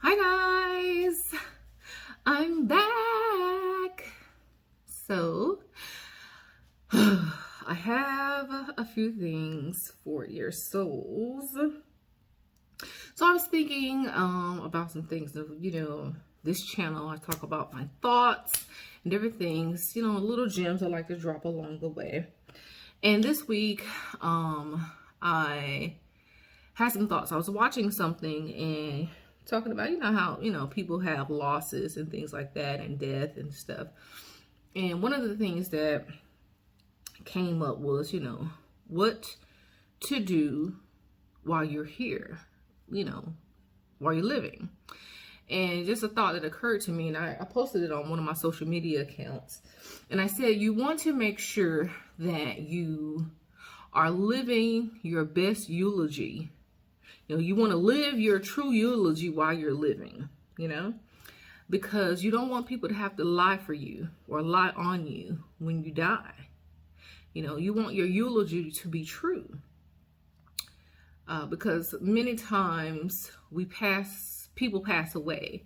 Hi guys, I'm back. So, I have a few things for your souls. So I was thinking about some things of, this channel. I talk about my thoughts and different things, little gems I like to drop along the way. And this week, I had some thoughts. I was watching something and talking about, how, people have losses and things like that and death and stuff. And one of the things that came up was, what to do while you're here, while you're living. And just a thought that occurred to me, and I posted it on one of my social media accounts. And I said, you want to make sure that you are living your best eulogy. You want to live your true eulogy while you're living, because you don't want people to have to lie for you or lie on you when you die. You want your eulogy to be true. Because many times people pass away,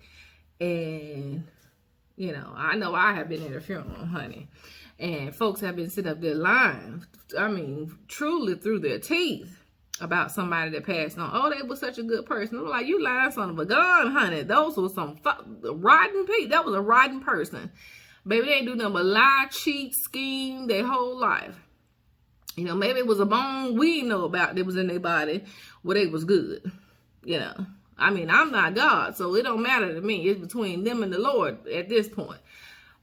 and, I know I have been at a funeral, honey, and folks have been sitting up there lying, truly through their teeth, about somebody that passed on. Oh, they was such a good person. I'm like, you lying son of a gun, honey. Those were some rotten people. That was a rotten person. Baby, they ain't do nothing but lie, cheat, scheme their whole life. Maybe it was a bone we didn't know about that was in their body where they was good. I'm not God, so it don't matter to me. It's between them and the Lord at this point.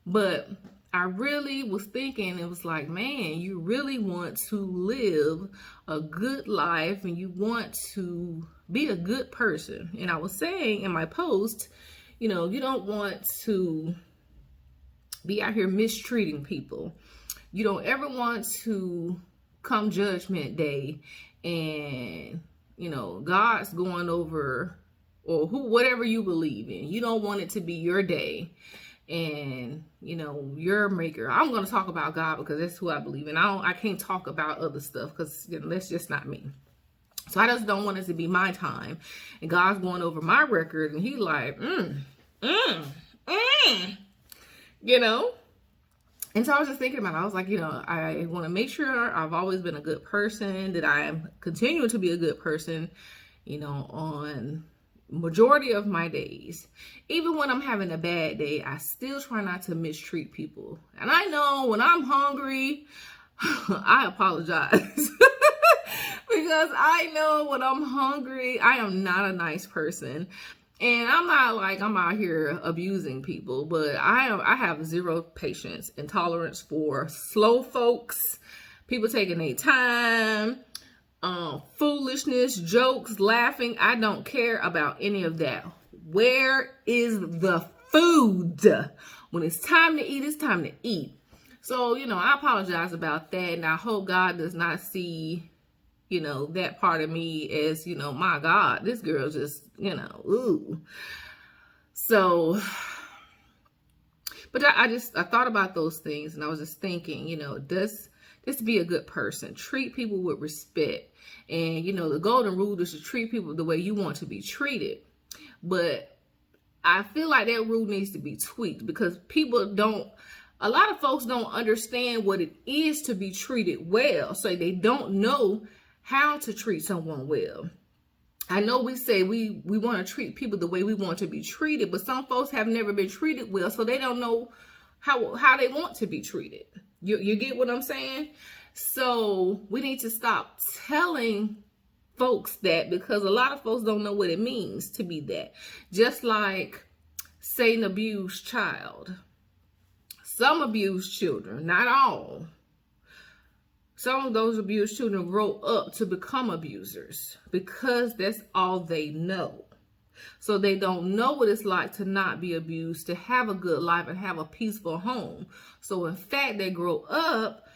But I really was thinking, it was like, man, you really want to live a good life and you want to be a good person. And I was saying in my post, you don't want to be out here mistreating people. You don't ever want to come judgment day and, God's going over, or whatever you believe in. You don't want it to be your day. And your maker. I'm going to talk about God because that's who I believe in. I can't talk about other stuff because that's just not me. So I just don't want it to be my time. And God's going over my record, and He like, And so I was just thinking about it. I was like, I want to make sure I've always been a good person, that I am continuing to be a good person, on majority of my days. Even when I'm having a bad day, I still try not to mistreat people. And I know when I'm hungry, I apologize. Because I know when I'm hungry, I am not a nice person. And I'm not like I'm out here abusing people, but I have zero patience and tolerance for slow folks, people taking their time, foolishness, jokes, laughing. I don't care about any of that. Where is the food? When it's time to eat, it's time to eat. So, I apologize about that. And I hope God does not see, that part of me as, my God, this girl just, ooh. So, but I thought about those things, and I was just thinking, just be a good person. Treat people with respect. And, the golden rule is to treat people the way you want to be treated. But I feel like that rule needs to be tweaked, because a lot of folks don't understand what it is to be treated well. So they don't know how to treat someone well. I know we say we want to treat people the way we want to be treated, but some folks have never been treated well, so they don't know how they want to be treated. You get what I'm saying? So we need to stop telling folks that, because a lot of folks don't know what it means to be that. Just like say an abused child. Some abused children, not all. Some of those abused children grow up to become abusers because that's all they know. So they don't know what it's like to not be abused, to have a good life and have a peaceful home. So in fact, they grow up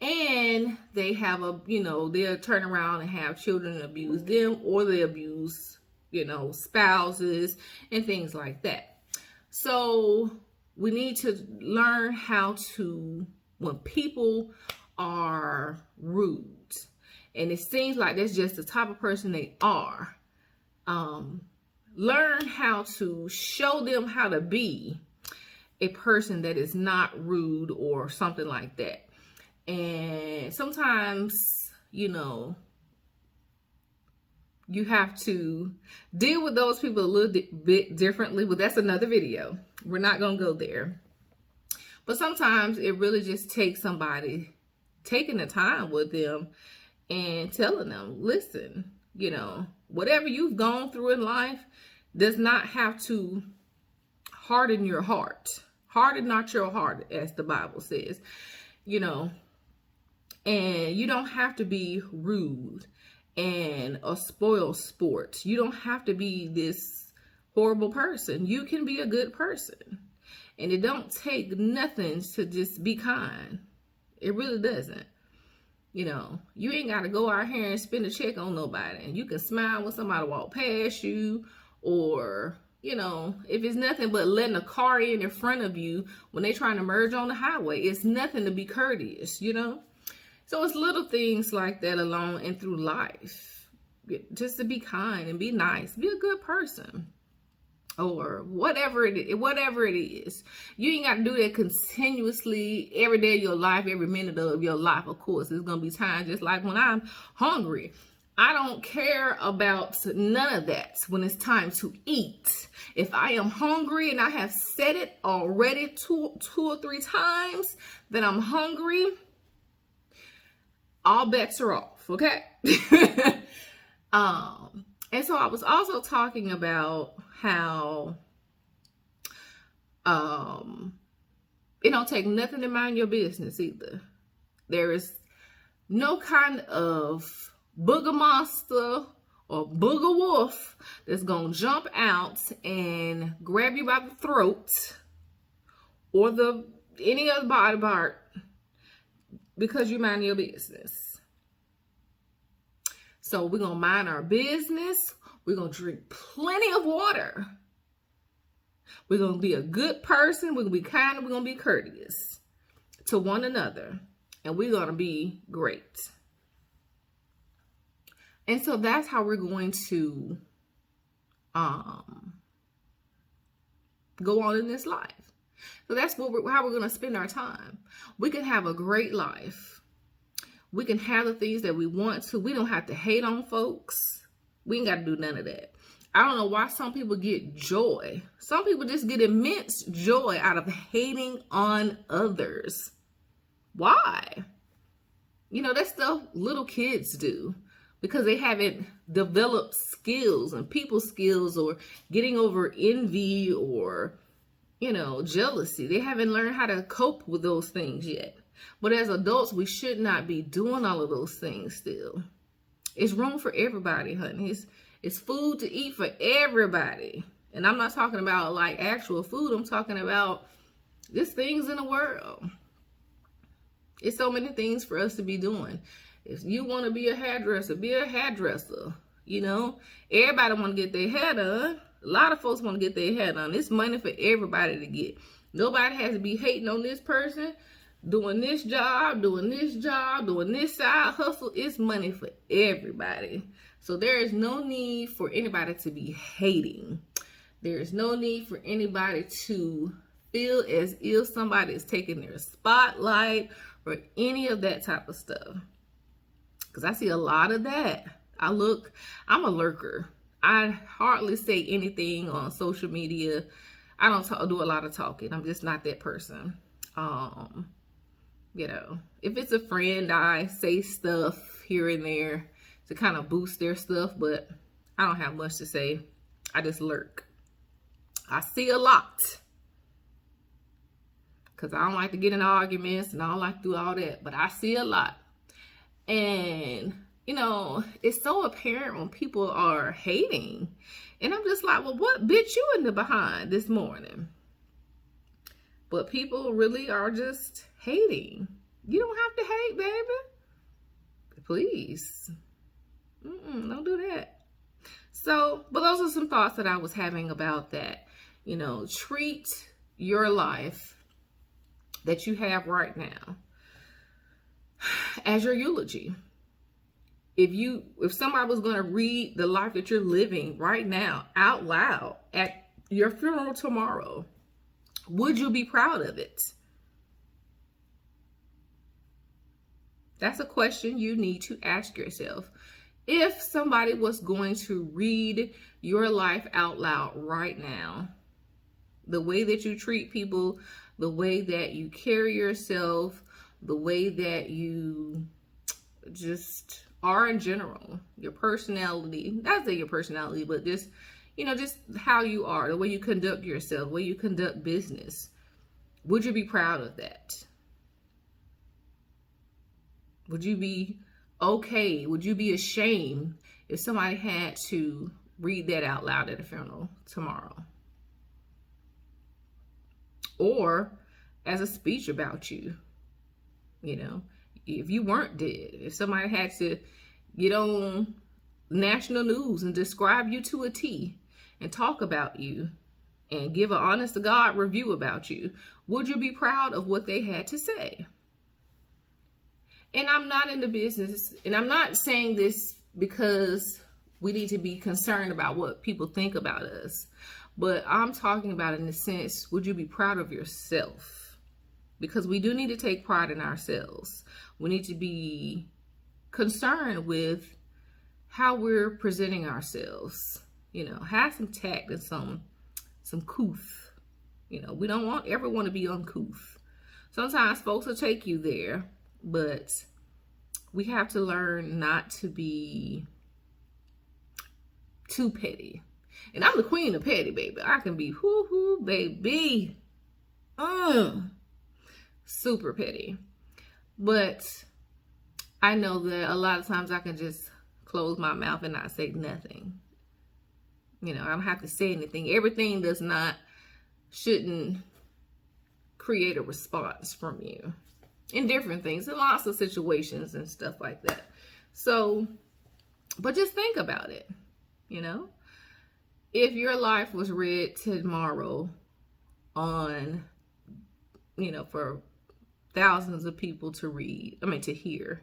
and they have they'll turn around and have children abuse them, or they abuse, spouses and things like that. So we need to learn how to, when people are rude, and it seems like that's just the type of person they are, learn how to show them how to be a person that is not rude or something like that. And sometimes, you have to deal with those people a little bit differently, but that's another video. We're not going to go there. But sometimes it really just takes somebody taking the time with them and telling them, listen, whatever you've gone through in life does not have to harden your heart. Harden not your heart, as the Bible says, and you don't have to be rude and a spoiled sport. You don't have to be this horrible person. You can be a good person. And it don't take nothing to just be kind. It really doesn't. You ain't got to go out here and spend a check on nobody. And you can smile when somebody walk past you, or, if it's nothing but letting a car in front of you when they trying to merge on the highway, it's nothing to be courteous, So it's little things like that along and through life. Just to be kind and be nice. Be a good person. Or whatever it is. You ain't got to do that continuously every day of your life, every minute of your life. Of course, there's going to be times just like when I'm hungry. I don't care about none of that when it's time to eat. If I am hungry and I have said it already two or three times that I'm hungry, all bets are off, okay? And so I was also talking about how it don't take nothing to mind your business either. There is no kind of booger monster or booger wolf that's gonna jump out and grab you by the throat or any other body part because you mind your business. So we're gonna mind our business. We're gonna drink plenty of water. We're gonna be a good person. We're gonna be kind. We're gonna be courteous to one another, and we're gonna be great. And so that's how we're going to go on in this life. So that's how we're going to spend our time. We can have a great life. We can have the things that we want to. We don't have to hate on folks. We ain't got to do none of that. I don't know why some people get joy. Some people just get immense joy out of hating on others. Why? That's stuff little kids do. Because they haven't developed skills and people skills or getting over envy or, jealousy. They haven't learned how to cope with those things yet. But as adults, we should not be doing all of those things still. It's room for everybody, honey. It's food to eat for everybody. And I'm not talking about like actual food. I'm talking about just things in the world. It's so many things for us to be doing. If you want to be a hairdresser, be a hairdresser. Everybody want to get their hair done. A lot of folks want to get their hair done. It's money for everybody to get. Nobody has to be hating on this person, doing this job, doing this side hustle. It's money for everybody. So there is no need for anybody to be hating. There is no need for anybody to feel as if somebody is taking their spotlight or any of that type of stuff. Because I see a lot of that. I'm a lurker. I hardly say anything on social media. I don't do a lot of talking. I'm just not that person. If it's a friend, I say stuff here and there to kind of boost their stuff, but I don't have much to say. I just lurk. I see a lot. Because I don't like to get in arguments and I don't like to do all that, but I see a lot. And, it's so apparent when people are hating. And I'm just like, well, what bit you in the behind this morning? But people really are just hating. You don't have to hate, baby. Please. Don't do that. So, but those are some thoughts that I was having about that. Treat your life that you have right now as your eulogy. if somebody was going to read the life that you're living right now out loud at your funeral tomorrow, would you be proud of it? That's a question you need to ask yourself. If somebody was going to read your life out loud right now, the way that you treat people, the way that you carry yourself, the way that you just are in general, your personality, not say your personality, but just, just how you are, the way you conduct yourself, the way you conduct business, would you be proud of that? Would you be okay? Would you be ashamed if somebody had to read that out loud at a funeral tomorrow? Or as a speech about you, if you weren't dead, if somebody had to get on national news and describe you to a T and talk about you and give an honest to God review about you, would you be proud of what they had to say? And I'm not in the business, and I'm not saying this because we need to be concerned about what people think about us, but I'm talking about in the sense, would you be proud of yourself? Because we do need to take pride in ourselves. We need to be concerned with how we're presenting ourselves. Have some tact and some couth. We don't want everyone to be uncouth. Sometimes folks will take you there, but we have to learn not to be too petty. And I'm the queen of petty, baby. I can be hoo-hoo, baby. Super petty. But I know that a lot of times I can just close my mouth and not say nothing. I don't have to say anything. Everything shouldn't create a response from you in different things, in lots of situations and stuff like that. So, but just think about it, if your life was read tomorrow on, for thousands of people to hear,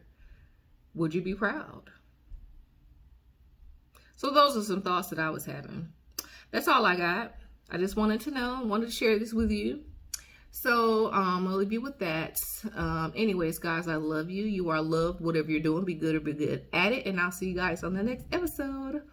would you be proud? So those are some thoughts that I was having. That's all I got. I just wanted to share this with you. So I'll leave you with that. Anyways, guys, I love you. You are loved. Whatever you're doing, be good or be good at it. And I'll see you guys on the next episode.